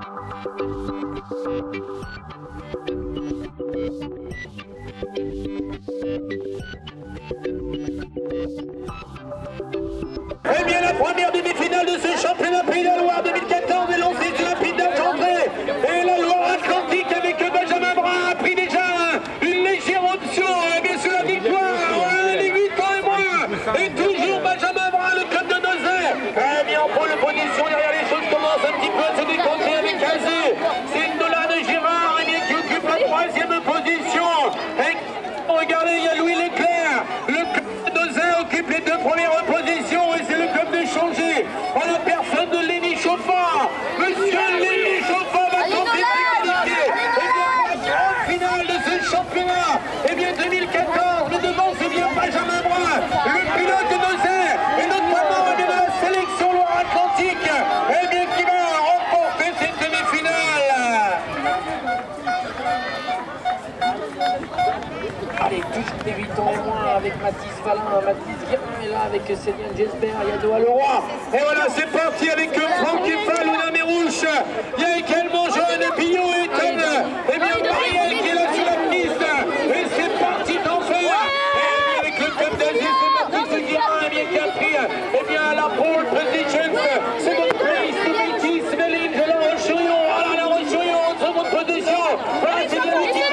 Eh bien, la première demi-finale de ce championnat Pays de la Loire 2014 est lancée sur la piste d'Argentré. Et la Loire-Atlantique avec Benjamin Brun a pris déjà une légère option. Et bien sûr la victoire, les 8 ans et moins. Et toujours Benjamin Brun, le club de Nozay. Eh bien, en pole position, derrière les choses commencent un petit peu à se décompter avec Azé. C'est Nolan de Girard, eh bien, qui occupe la troisième position. Et regardez, il y a Louis Leclerc. Le club de Nozay occupe les deux premières positions. Et c'est le club de Changer. En la personne de Lenny Chauffard. Monsieur Lenny Chauffard va tenter de qualifier. Et bien, la grande finale de ce championnat. Et bien, 2014, le devant, c'est bien Benjamin Brun, le pilote de Nozay, et notamment de la sélection Loire-Atlantique, et bien, qui va remporter cette demi-finale. Allez, toujours les 8 ans et moins avec Mathis Valin, Mathis Guérin est là avec Céline Jesper, il y a Doha Leroy. Et voilà, c'est parti avec Franck Duffal, Ouna Mérouche. Il y a également Joanne Billot et Tom. Et bien, Marielle qui est là sur la piste. Et c'est parti d'enfer. Et avec le club d'Asie, c'est Mathis Guérin, eh bien, qui a pris la pole position. C'est notre place, c'est Métis, Méline, de la Roche-sur-Yon. Voilà, la Roche-sur-Yon en seconde position. Voilà, c'est bien l'équipe.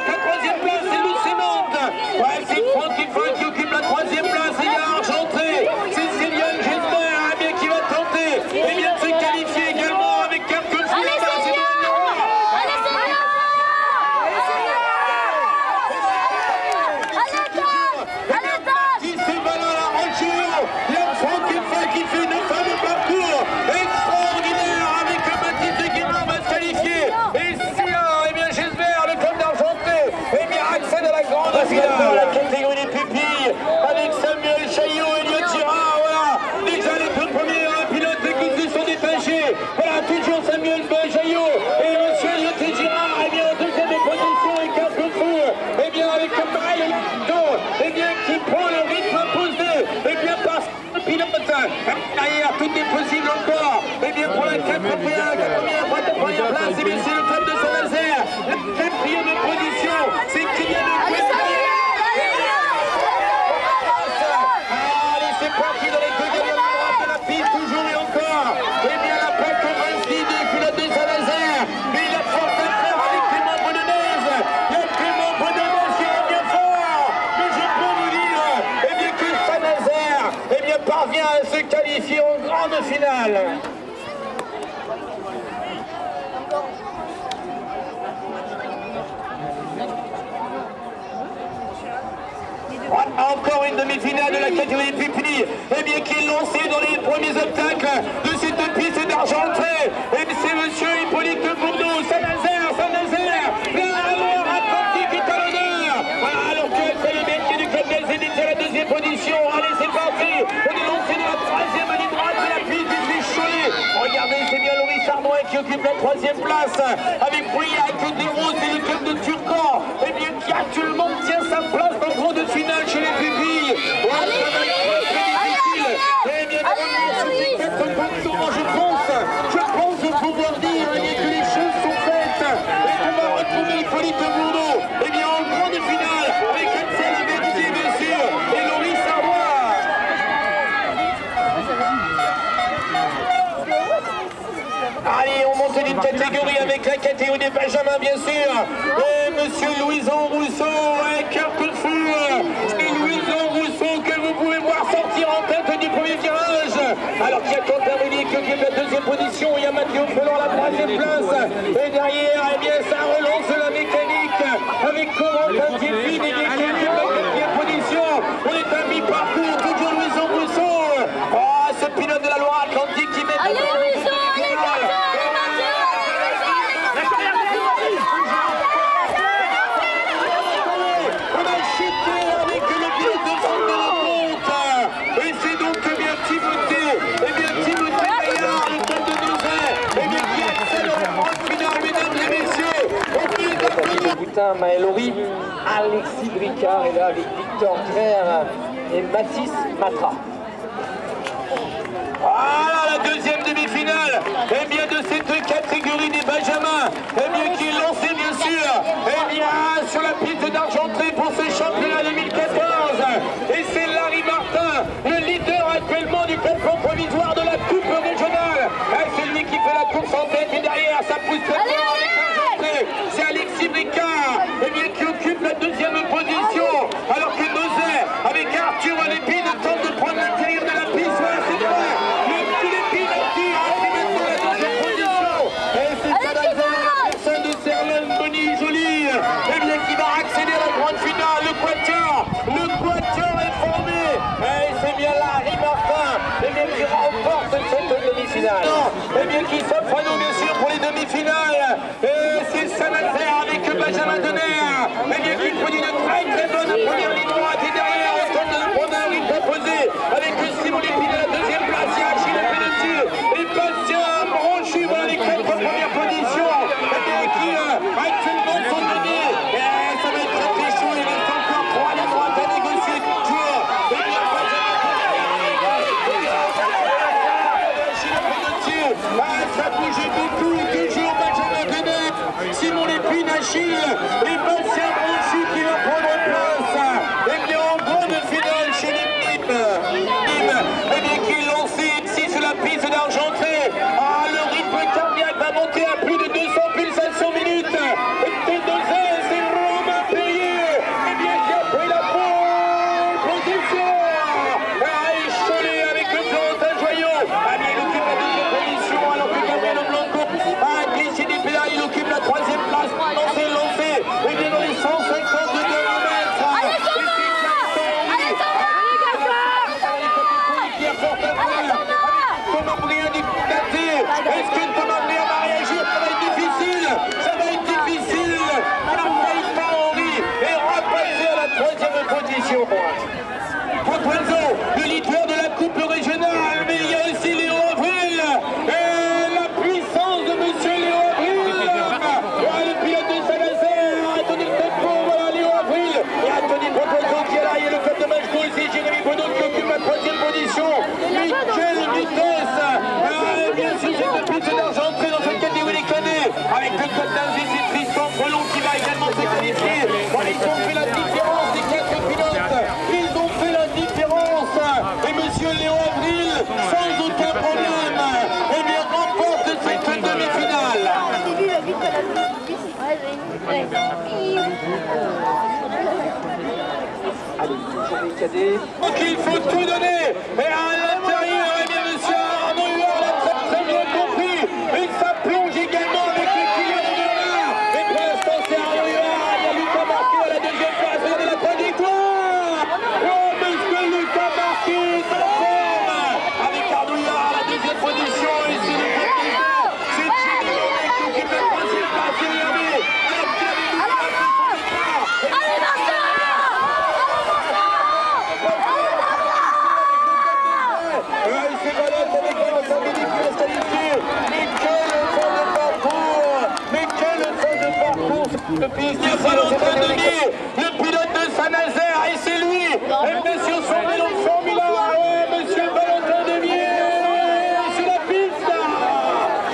La troisième place, c'est Lucémente. Ouais, c'est Franck Duffal qui occupe la troisième place. Et il y a Argentré. C'est Céline Jesper, eh bien, qui va tenter eh bien, de se qualifier également avec quelques fous. La catégorie des pupilles avec Samuel Chaillot et Elliot Girard. Voilà, déjà les deux premiers pilotes qui se sont détachés. Voilà, toujours Samuel Chaillot et monsieur Elliot Girard. Et bien en deuxième position et quatre fous. Et bien avec Maël et bien qui prend le rythme imposé. Et bien par le pilote. Derrière, tout est possible encore. Et bien pour la première place, et bien c'est le club de Saint-Nazaire. La quatrième position, c'est Kylian Leclerc. Parvient à se qualifier en grande finale. Encore une demi-finale de la catégorie Pupilly, eh bien qui est lancée dans les premiers obstacles de cette piste d'Argentré. Et c'est monsieur Hippolyte Bourdeau, Saint-Nazaire, la Loire-Atlantique est à l'honneur. Alors que c'est le mec du club d'Elzénith à la deuxième position. Allez, c'est parti. On est lancé dans la troisième ligne droite de la piste du Cholet. Regardez, c'est bien Loris Arnois qui occupe la troisième place avec Briac, Desroses et le club de Turcan. Eh bien, qui actuellement tient sa place dans le gros de finale chez les pupilles. Oh, ça va être très difficile. Eh bien, je pense pouvoir dire que les choses sont faites et qu'on va retrouver Hippolyte Bourdeau. Eh bien, en grande finale avec Axel Abedi, bien sûr, et Loris Arnois. Allez, on monte d'une catégorie avec la catégorie des Benjamins, bien sûr. Et monsieur Louison Rousseau, et quelques fous. C'est Louison Rousseau que vous pouvez voir sortir en tête du premier virage. Alors qu'il y a Quentin Mélier qui occupe la deuxième position. Il y a Mathieu Felon à la troisième place. Et derrière, eh bien, ça relance la mécanique avec Corentin Diépine et qui occupe la quatrième position. On est à mi-parcours, toujours Louison Rousseau. Oh, ce pilote de la Loire-Atlantique qui met allez, Louison, allez, on a chuté avec le pilote de Van der Ponte. Et c'est donc bien Timothée. Et bien Timothée Gaillard, le club de Nozay. Et bien qui accède en finale, mesdames et messieurs. Au milieu de Boutin, Maël Horry, Alexis Bricard est là avec Victor Claire et Mathis Matra. Voilà la deuxième demi-finale. Et bien de cette course en tête et derrière ça pousse très fort avec un Jantré. C'est Alexis Bricard qui occupe la deuxième position alors que Nozay avec Arthur Lépine tente de prendre l'intérieur de la piste. Voilà, c'est vrai. Lépine qui a pris maintenant la deuxième position. Et c'est Salazar, la personne de Serlène Bonny Jolie qui va accéder à la grande finale. Le quatuor est formé. Et c'est bien là, Harry Martin qui remporte cette demi-finale. Qui s'offre à nous bien sûr pour les demi-finales. Et c'est Salazar avec Benjamin Denner qui produit une très bonne première ligne droite. Et derrière, on tente de prendre un rythme proposé avec Simon Lépine à la deuxième place. Il y a Achille Pelletier et Bastien Branchu. Voilà les 4 premières positions qui actuellement sont données. Et ça va être très chaud. Il reste encore 3 lignes droites à négocier toujours. Ça bouge beaucoup, toujours Benjamin Denner, Simon Lépine, Achille et Bastien Branchu qui va prendre place. Et bien en grande finale chez les Nîmes, qui est lancé ici sur la piste d'Argentré. Ah, le rythme cardiaque va monter à plus de 200 pulsations minutes. Et c'est Romain Perrier qui a pris la pole position. Et Cholet avec le Florentin Joyau. Il occupe la deuxième position alors que Gabriel Blanco a glissé des pédales. Il occupe la troisième place. Lancé. Et bien dans les 152 km. Qui apporte un point. Thomas Brien du Caté. Est-ce que Thomas Brien va réagir? Ça va être difficile. Pas Henri est repassé à la troisième position. Poitrenzo, le leader de la coupe régionale, mais il y a aussi Léo Avril et la puissance de monsieur Léo Avril. Voilà le pilote de Salazar, attendez le tempo, voilà Léo Avril et Anthony Poitrenzo qui est là, il y a le club de Majco ici, Jérémy Bonneau qui occupe la troisième position. Mais quelle vitesse! Bien sûr, cette piste d'Argentré dans cette catégorie cadet avec le club d'Angers, c'est Tristan Frelon qui va également se qualifier. Voilà, ils ont fait la différence des 4 pilotes. Ils ont fait la différence. Et monsieur Léo Avril, sans aucun problème, remporte cette demi-finale. Donc il faut tout donner. Et à l'intérieur, monsieur Arnaud Huard l'a très bien compris. Et ça plonge également avec le Kylian Bernard. Et pour l'instant, c'est Arnaud Huard. Il y a Lucas Marquet à la deuxième place. Regardez la trajectoire. Oh, monsieur Lucas Marquet est en forme. Avec Arnaud Huard à la deuxième position. Et c'est le premier. C'est Thierry Laurent qui occupe la troisième place. Et regardez. Alors qu'il avait Lucas c'est Valette avec Vincent qui va se qualifier. Mais quel fond de parcours. Le pilote Valentin Demier, le pilote de Saint-Nazaire, et c'est lui. Et bien sûr son vélo de Formule 1, monsieur Valentin Demier sur la piste.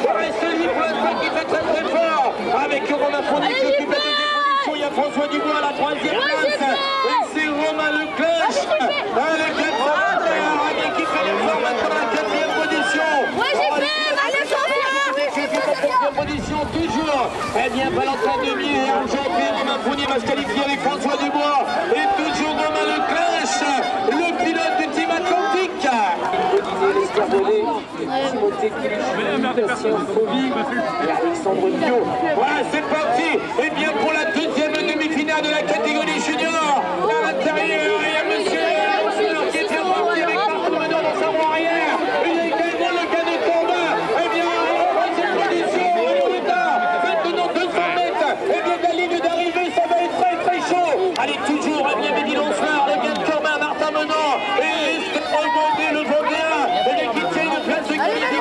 Il reste lui pour l'instant qui fait très fort. Avec Romain Fournier qui occupe la deuxième position. Il y a François Dubois à la troisième place. Et c'est Romain Leclèche. Le club qui fait l'effort maintenant à la quatrième position. Position toujours. Eh bien, Valentin Demier et Argentré, Romain Fournier va se qualifier avec François Dubois. Et toujours Romain Leclèche, le pilote du team Atlantique. Olivier Lescardollet, Timothée Kélichou, Bastien Fauvi et Alexandre Bio. Voilà, c'est parti. Et bien, pour la deuxième demi-finale de la catégorie junior, à l'intérieur, il y a monsieur qui est reparti avec Marc Menor dans sa roue arrière. Il y a également le cas de Corbin. Eh bien, maintenant 200 mètres, et bien de la ligne d'arrivée, ça va être très chaud. Allez, toujours, bien Béni Lanceur, le gars de Corbin, Martin Menor, et Stéphane Bondé, le Vendéen, et qui tient une place de qualité.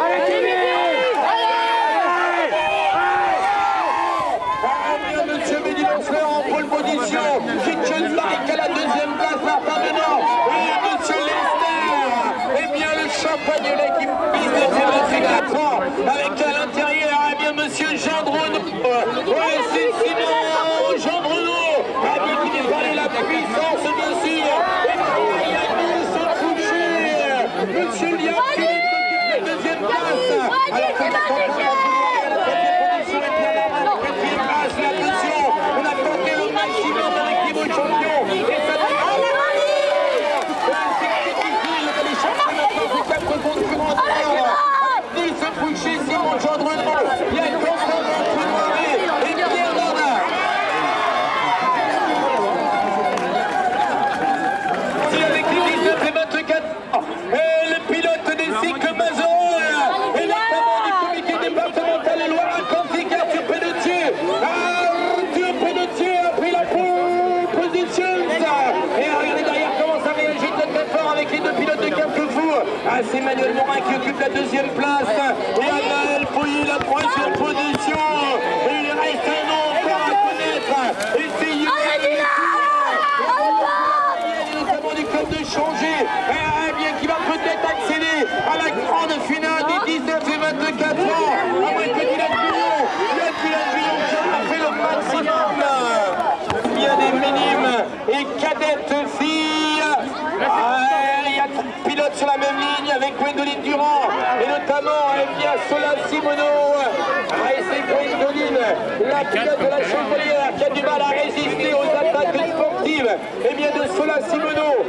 Monsieur Béni Lanceur en pole position, qui Ah, c'est Emmanuel Morin qui occupe la deuxième place. Et Anaël Pouilly la troisième position. Et il reste un nom encore à connaître. Et c'est notamment du club de Changer. Et bien qui va peut-être accéder à la grande finale des 19 et 24 ans. À moins que Dylan Guillon qui a fait le maximum. Il y a des minimes et cadettes filles. Il y a 3 pilotes sur la même ligne avec Gwendoline Durand et notamment Sola Simoneau. Et c'est Gwendoline, la pilote de la Chevalière, qui a du mal à résister aux attaques sportives. Et bien de Sola Simoneau,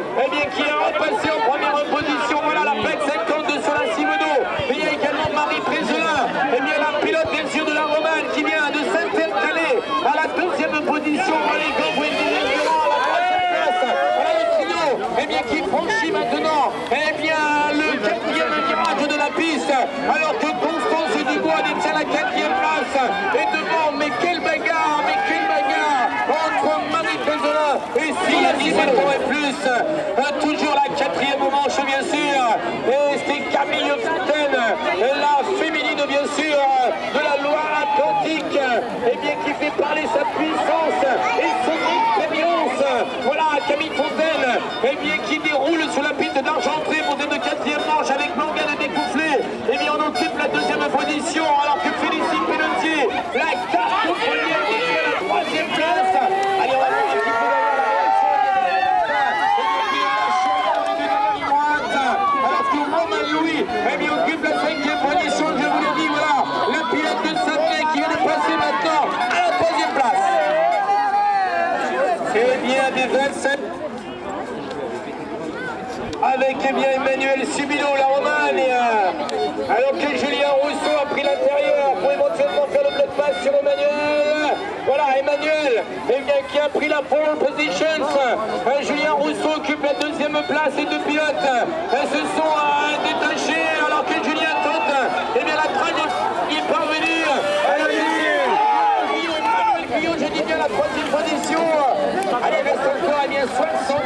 qui est repassé en première position. Voilà la plaque 50 de Sola Simoneau. Et il y a également Marie Prézelin, la pilote bien sûr de la Romane qui vient de Saint-Calais à la deuxième position. Gwendoline Durand à la troisième place. Voilà le trio qui franchit maintenant le quatrième virage de la piste, alors que Constance Dubois détient la quatrième place. Et devant, mais quelle bagarre entre Marie Prézelin et Sola 17 ans et plus. Toujours la quatrième manche bien sûr. Et c'est Camille Fontaine, la féminine bien sûr de la Loire-Atlantique, qui fait parler sa puissance et son expérience. Voilà Camille Fontaine, qui déroule sur la piste d'Argentré pour cette quatrième manche avec Morgane Découfflé. On occupe la deuxième position alors que Félicite Pelletier, la carte au premier, à la troisième place. Allez, on va voir un petit peu alors que Romain Louis occupe la cinquième position. Je vous l'ai dit, voilà la pilote de Sydney qui vient de passer maintenant à la troisième place. Et bien des 27 avec Emmanuel Subilo, la Romagne, alors que Julien Rousseau a pris l'intérieur pour éventuellement faire le bloc pass sur Emmanuel. Voilà Emmanuel qui a pris la pole position. Julien Rousseau occupe la deuxième place et 2 pilotes se sont détachés alors que Julien tente la traîne est parvenue. Emmanuel Guillon, je dis bien la troisième position. Allez, reste encore 60